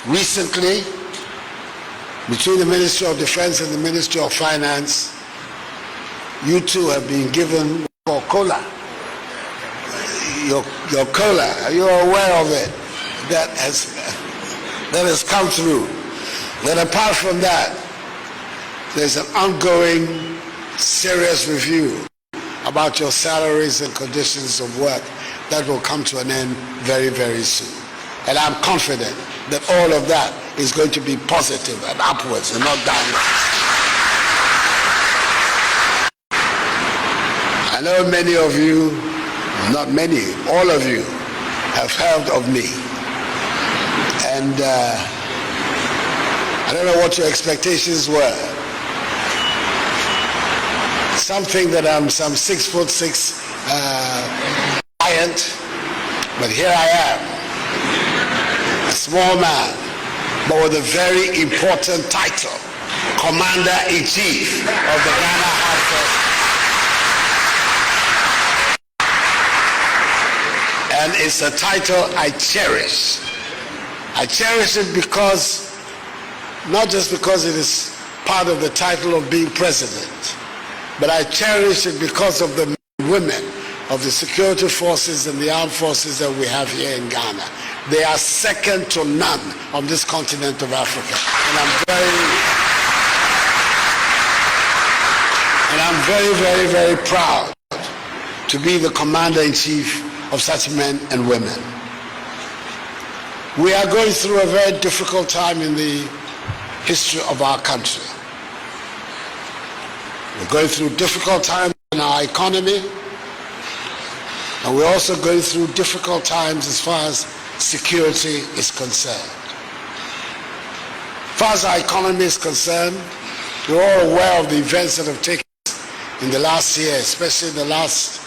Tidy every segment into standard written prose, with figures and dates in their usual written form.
Recently, between the Ministry of Defense and the Ministry of Finance, you two have been given for cola. Your cola, are you aware of it? That has come through. Then apart from that, there's an ongoing serious review about your salaries and conditions of work that will come to an end very, very soon. And I'm confident that all of that is going to be positive and upwards and not downwards. I know many of you, not many, all of you have heard of me. And I don't know what your expectations were. Something that I'm some 6'6" giant, but here I am, a small man, but with a very important title, Commander-in-Chief of the Ghana Armed Forces. And it's a title I cherish. I cherish it because, not just because it is part of the title of being president, but I cherish it because of the women of the security forces and the armed forces that we have here in Ghana. They are second to none on this continent of Africa. And I'm very, very proud to be the Commander-in-Chief of such men and women. We are going through a very difficult time in the history of our country. We're going through difficult times in our economy, and we're also going through difficult times as far as security is concerned. As far as our economy is concerned, we're all aware of the events that have taken place in the last year, especially the last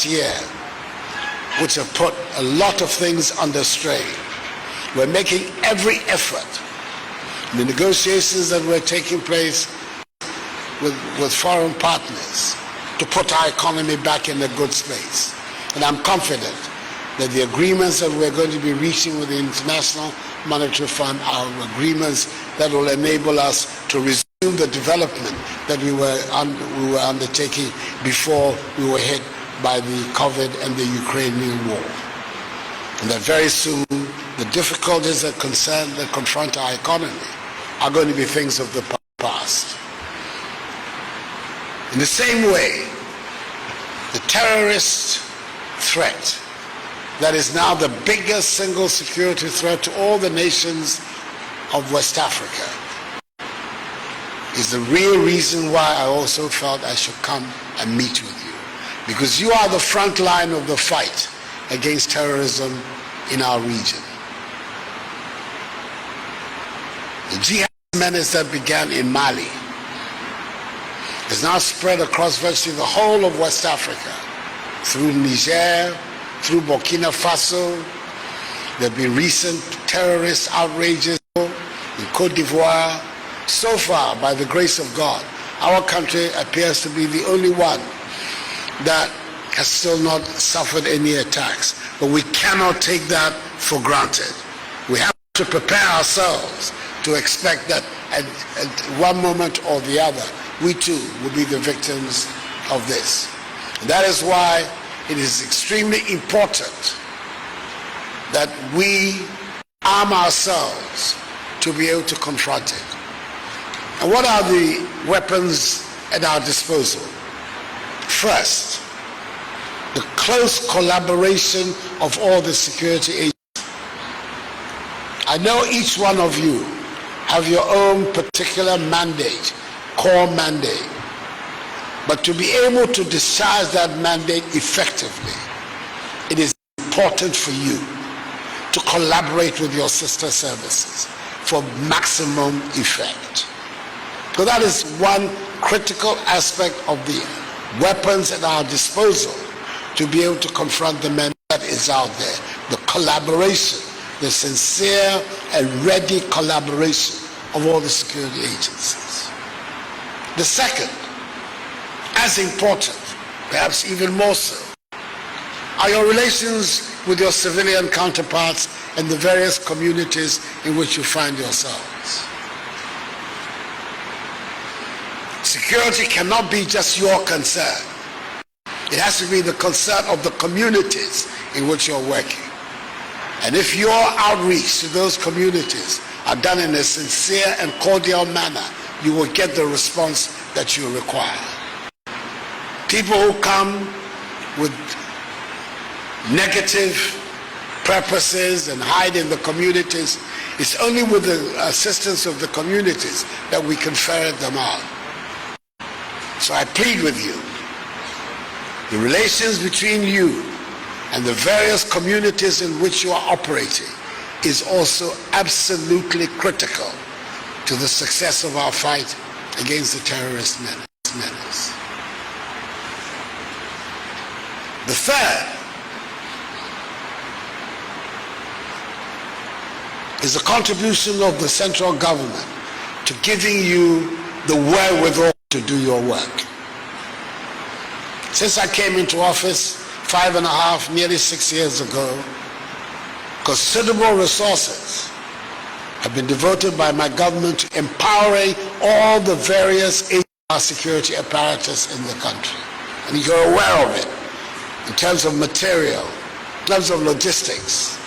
year, which have put a lot of things under strain. We're making every effort. The negotiations that were taking place with foreign partners to put our economy back in a good space. And I'm confident that the agreements that we're going to be reaching with the International Monetary Fund are agreements that will enable us to resume the development that we were undertaking before we were hit by the COVID and the Ukrainian war. And that very soon, the difficulties that confront our economy are going to be things of the past. In the same way, the terrorist threat that is now the biggest single security threat to all the nations of West Africa is the real reason why I also felt I should come and meet with you. Because you are the front line of the fight against terrorism in our region. The jihad menace that began in Mali is now spread across virtually the whole of West Africa, through Niger, through Burkina Faso. There have been recent terrorist outrages in Côte d'Ivoire. So far, by the grace of God, our country appears to be the only one that has still not suffered any attacks. But we cannot take that for granted. We have to prepare ourselves to expect that at one moment or the other, we too will be the victims of this. And that is why it is extremely important that we arm ourselves to be able to confront it. And what are the weapons at our disposal? First, the close collaboration of all the security agencies. I know each one of you have your own particular mandate, core mandate. But to be able to discharge that mandate effectively, it is important for you to collaborate with your sister services for maximum effect. So that is one critical aspect of the weapons at our disposal to be able to confront the men that is out there. The collaboration, the sincere and ready collaboration of all the security agencies. The second, as important, perhaps even more so, are your relations with your civilian counterparts and the various communities in which you find yourselves. Security cannot be just your concern. It has to be the concern of the communities in which you're working. And if your outreach to those communities are done in a sincere and cordial manner, you will get the response that you require. People who come with negative purposes and hide in the communities, it's only with the assistance of the communities that we can ferret them out. So I plead with you, the relations between you and the various communities in which you are operating is also absolutely critical to the success of our fight against the terrorist menace. The third is the contribution of the central government to giving you the wherewithal to do your work. Since I came into office 5.5, nearly 6 years ago, considerable resources have been devoted by my government to empowering all the various agents of our security apparatus in the country. And you're aware of it in terms of material, in terms of logistics.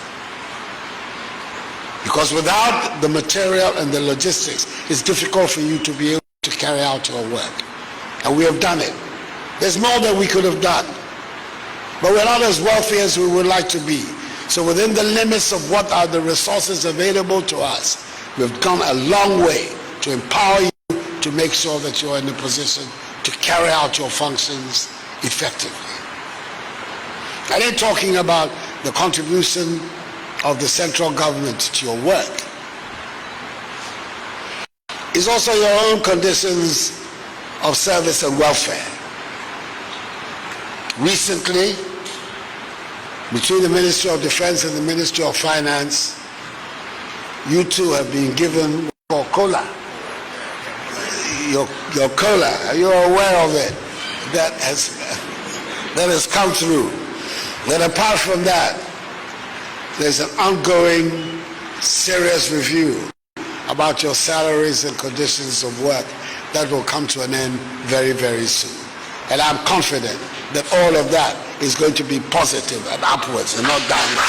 Because without the material and the logistics, it's difficult for you to be able to carry out your work. And we have done it. There's more that we could have done. But we're not as wealthy as we would like to be. So within the limits of what are the resources available to us, we've gone a long way to empower you to make sure that you're in a position to carry out your functions effectively. I ain't talking about the contribution of the central government to your work. It's also your own conditions of service and welfare. Recently, between the Ministry of Defense and the Ministry of Finance, you two have been given for COLA. Your COLA, are you aware of it? That has come through. Then apart from that, there's an ongoing serious review about your salaries and conditions of work that will come to an end very, very soon. And I'm confident that all of that is going to be positive and upwards and not downwards.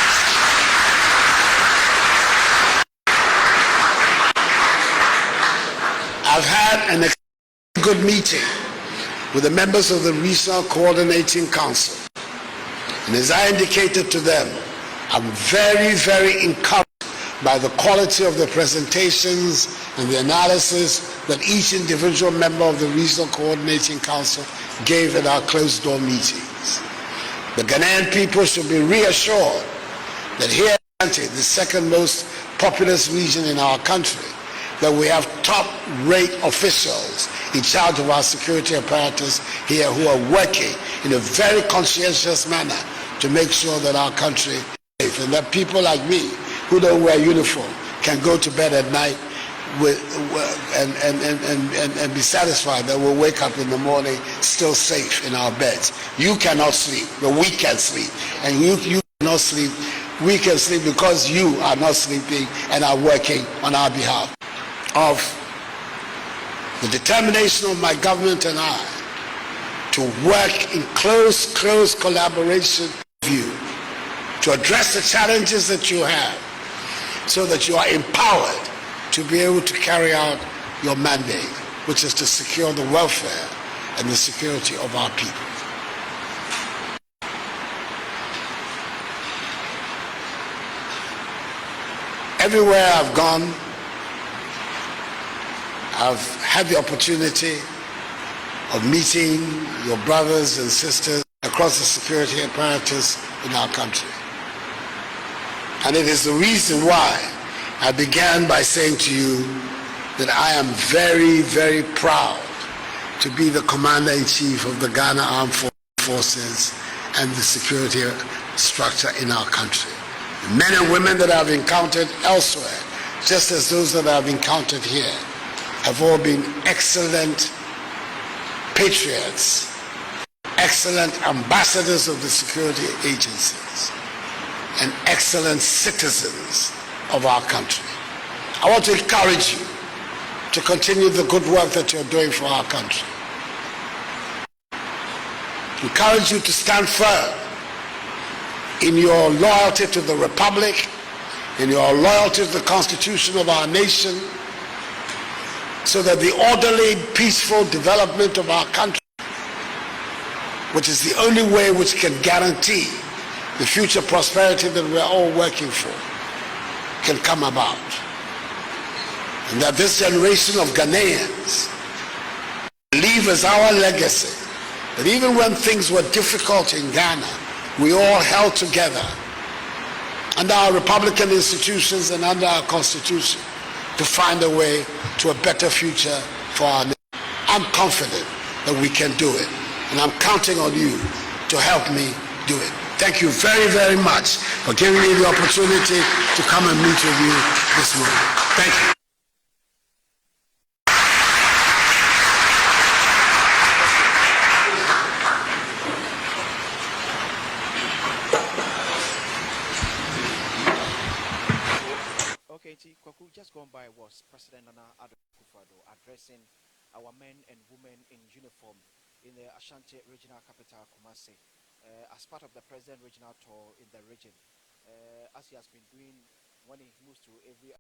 I've had an good meeting with the members of the Regional Coordinating Council. And as I indicated to them, I'm very, very encouraged by the quality of the presentations and the analysis that each individual member of the Regional Coordinating Council gave at our closed-door meetings. The Ghanaian people should be reassured that here in the second most populous region in our country, that we have top-rate officials in charge of our security apparatus here who are working in a very conscientious manner to make sure that our country is safe, and that people like me who don't wear uniform can go to bed at night and be satisfied that we'll wake up in the morning still safe in our beds. You cannot sleep, but we can sleep. And you cannot sleep, we can sleep because you are not sleeping and are working on our behalf. Of the determination of my government and I to work in close collaboration with you to address the challenges that you have so that you are empowered to be able to carry out your mandate, which is to secure the welfare and the security of our people. Everywhere I've gone, I've had the opportunity of meeting your brothers and sisters across the security apparatus in our country. And it is the reason why I began by saying to you that I am very, very proud to be the Commander-in-Chief of the Ghana Armed Forces and the security structure in our country. The men and women that I've encountered elsewhere, just as those that I've encountered here, have all been excellent patriots, excellent ambassadors of the security agencies. and excellent citizens of our country. I want to encourage you to continue the good work that you're doing for our country. Encourage you to stand firm in your loyalty to the Republic, in your loyalty to the Constitution of our nation, so that the orderly, peaceful development of our country, which is the only way which can guarantee the future prosperity that we're all working for, can come about. And that this generation of Ghanaians leave as our legacy that even when things were difficult in Ghana, we all held together under our Republican institutions and under our Constitution to find a way to a better future for our nation. I'm confident that we can do it, and I'm counting on you to help me do it. Thank you very, very much for giving me the opportunity to come and meet with you this morning. Thank you. Kwaku, just gone by was President Addo Akufo-Addo addressing our men and women in uniform in the Ashanti regional capital, Kumasi, as part of the President regional tour in the region, as he has been doing when he moves to every